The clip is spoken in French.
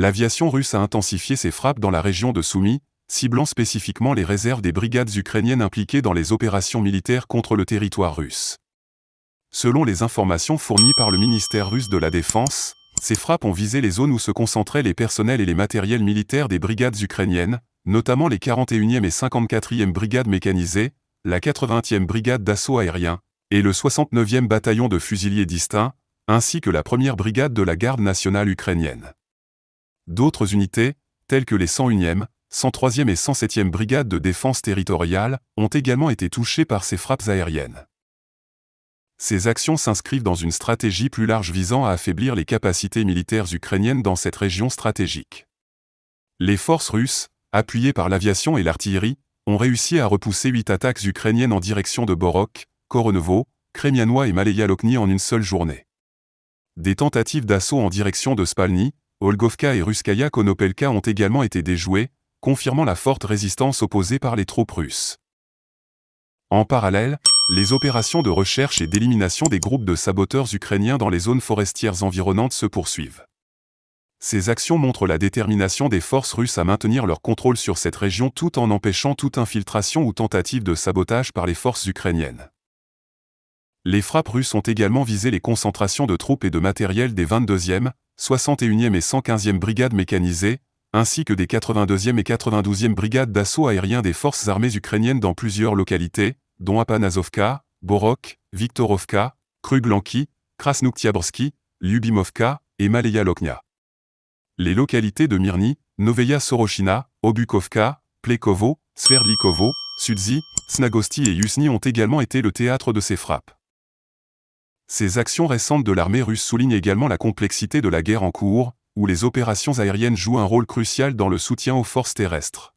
L'aviation russe a intensifié ses frappes dans la région de Soumy, ciblant spécifiquement les réserves des brigades ukrainiennes impliquées dans les opérations militaires contre le territoire russe. Selon les informations fournies par le ministère russe de la Défense, ces frappes ont visé les zones où se concentraient les personnels et les matériels militaires des brigades ukrainiennes, notamment les 41e et 54e brigades mécanisées, la 80e brigade d'assaut aérien, et le 69e bataillon de fusiliers distincts, ainsi que la 1re brigade de la garde nationale ukrainienne. D'autres unités, telles que les 101e, 103e et 107e brigades de défense territoriale, ont également été touchées par ces frappes aériennes. Ces actions s'inscrivent dans une stratégie plus large visant à affaiblir les capacités militaires ukrainiennes dans cette région stratégique. Les forces russes, appuyées par l'aviation et l'artillerie, ont réussi à repousser 8 attaques ukrainiennes en direction de Borok, Koronovo, Kremianois et Maleya-Lokny en une seule journée. Des tentatives d'assaut en direction de Spalny, Olgovka et Ruskaya Konopelka ont également été déjouées, confirmant la forte résistance opposée par les troupes russes. En parallèle, les opérations de recherche et d'élimination des groupes de saboteurs ukrainiens dans les zones forestières environnantes se poursuivent. Ces actions montrent la détermination des forces russes à maintenir leur contrôle sur cette région tout en empêchant toute infiltration ou tentative de sabotage par les forces ukrainiennes. Les frappes russes ont également visé les concentrations de troupes et de matériel des 22e, 61e et 115e brigades mécanisées, ainsi que des 82e et 92e brigades d'assaut aérien des forces armées ukrainiennes dans plusieurs localités, dont Apanazovka, Borok, Viktorovka, Kruglanki, Krasnoktyabrski, Lyubimovka et Maleya-Lokny. Les localités de Mirny, Noveya Sorochina, Obukovka, Plekovo, Sverdlikovo, Sudzi, Snagosti et Yuzny ont également été le théâtre de ces frappes. Ces actions récentes de l'armée russe soulignent également la complexité de la guerre en cours, où les opérations aériennes jouent un rôle crucial dans le soutien aux forces terrestres.